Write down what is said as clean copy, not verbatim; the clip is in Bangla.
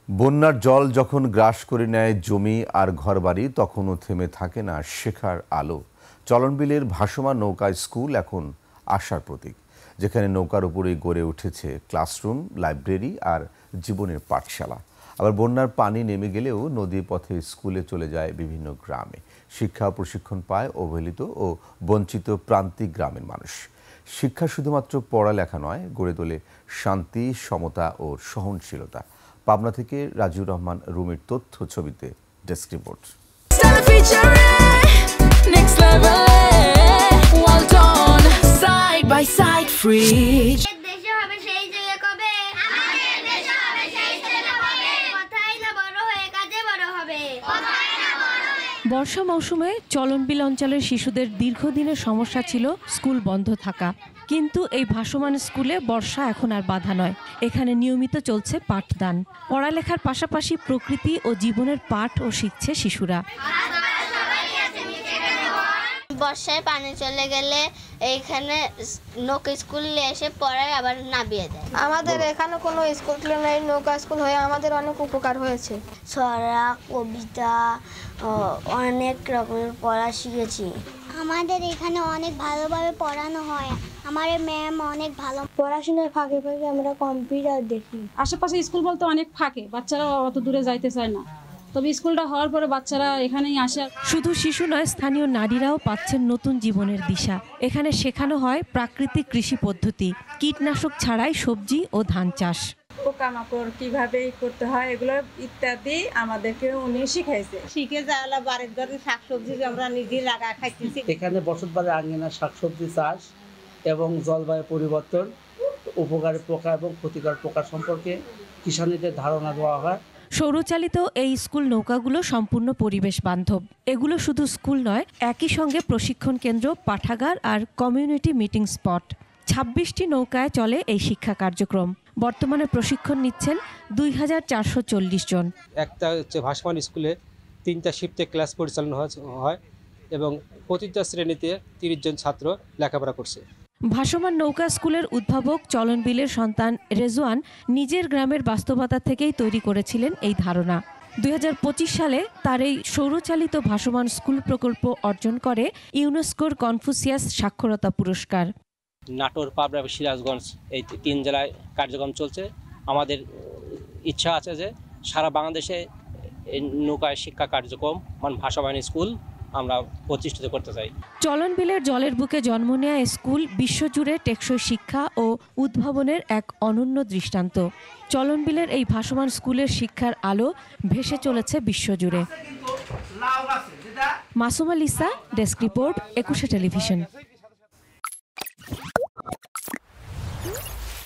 বন্যার জল যখন গ্রাস করে নেয় জমি আর ঘরবাড়ি, তখনও থেমে থাকে না শেখার আলো। চলনবিলের ভাসমান নৌকা স্কুল এখন আশার প্রতীক, যেখানে নৌকার উপরেই গড়ে উঠেছে ক্লাসরুম, লাইব্রেরি আর জীবনের পাঠশালা। আবার বন্যার পানি নেমে গেলেও নদী পথে স্কুলে চলে যায় বিভিন্ন গ্রামে। শিক্ষা ও প্রশিক্ষণ পায় অবহেলিত ও বঞ্চিত প্রান্তিক গ্রামের মানুষ। শিক্ষা শুধুমাত্র পড়ালেখা নয়, গড়ে তোলে শান্তি, সমতা ও সহনশীলতা। পাবনা থেকে রাজিউর রহমান রুমির তথ্য ছবিতে ডেস্ক রিপোর্ট। বর্ষা মৌসুমে চলনবিল অঞ্চলের শিশুদের দীর্ঘদিনের সমস্যা ছিল স্কুল বন্ধ থাকা। কিন্তু এই ভাসমান স্কুলে বর্ষা এখন আর বাধা নয়। এখানে নিয়মিত চলছে পাঠদান। পড়ালেখার পাশাপাশি প্রকৃতি ও জীবনের পাঠও শিখছে শিশুরা। বর্ষায় পানি চলে গেলে এইখানে নৌকা স্কুলে এসে পড়ায় আবার নামিয়ে দেয়। আমাদের এখানে কোনো স্কুল নেই, নৌকা স্কুল হয়ে আমাদের অনেক উপকার হয়েছে। ছড়া, কবিতা, অনেক রকমের পড়া শিখেছি। আমাদের এখানে অনেক ভালোভাবে পড়ানো হয়। আমার ম্যাম অনেক ভালো। পড়াশোনার ফাঁকে ফাঁকে আমরা কম্পিউটার দেখি। আশেপাশে স্কুল বলতে অনেক ফাঁকে, বাচ্চারা অত দূরে যাইতে চায় না, তবে স্কুলটা হওয়ার পরে বাচ্চারা এখানেই আসে। শুধু শিশু নয়, স্থানীয় নারীরাও পাচ্ছেন নতুন জীবনের দিশা। এখানে শেখানো হয় প্রাকৃতিক কৃষি পদ্ধতি, কীটনাশক ছাড়াই সবজি ও ধান চাষ। পোকামাকড় কিভাবে করতে হয় এগুলো ইত্যাদি আমাদেরকে উনি শিখাইছে। শিখে যাওয়া বাড়ির ঘরে শাকসবজি আমরা নিজেই লাগা খাইতেছি। এখানে বসতবাড়ির আঙ্গিনা শাকসবজি চাষ এবং জলবায়ু পরিবর্তন, উপকারী পোকা এবং ক্ষতিকর পোকা সম্পর্কে কিষানীদের ধারণা দেওয়া হয়। সৌরচালিত এই স্কুল নৌকাগুলো সম্পূর্ণ পরিবেশ বান্ধব। এগুলো শুধু স্কুল নয়, একই সঙ্গে প্রশিক্ষণ কেন্দ্র, পাঠাগার আর কমিউনিটি মিটিং স্পট। ২৬টি নৌকায় চলে এই শিক্ষা কার্যক্রম। বর্তমানে প্রশিক্ষণ নিচ্ছেন ২,৪৪০ জন। একটা হচ্ছে ভাসমান স্কুলে 3টা শিফটে ক্লাস পরিচালনা হয় এবং প্রতিটা শ্রেণীতে ৩০ জন ছাত্র লেখাপড়া করছে। ভাসমান নৌকা স্কুলের উদ্ভাবক চলনবিলের সন্তান রেজওয়ান নিজের গ্রামের বাস্তবতা থেকেই তৈরি করেছিলেন এই ধারণা। ২০২৫ সালে তার এই সৌরচালিত ভাসমান স্কুল প্রকল্প অর্জন করে ইউনেস্কোর কনফুসিয়াস সাক্ষরতা পুরস্কার। নাটোর, পাবনা, সিরাজগঞ্জ এই 3 জেলায় কার্যক্রম চলছে। আমাদের ইচ্ছা আছে যে সারা বাংলাদেশে এই নৌকায় শিক্ষা কার্যক্রম ভাসমান স্কুল আমরা প্রতিষ্ঠিত করতে চাই। চলনবিলের জলের বুকে জন্ম নেয়া স্কুল বিশ্বজুড়ে টেকসই শিক্ষা ও উদ্ভাবনের এক অনন্য দৃষ্টান্ত। চলনবিলের এই ভাসমান স্কুলের শিক্ষার আলো ভেসে চলেছে বিশ্বজুড়ে। Masuma Lisa, desk report, ২১ television.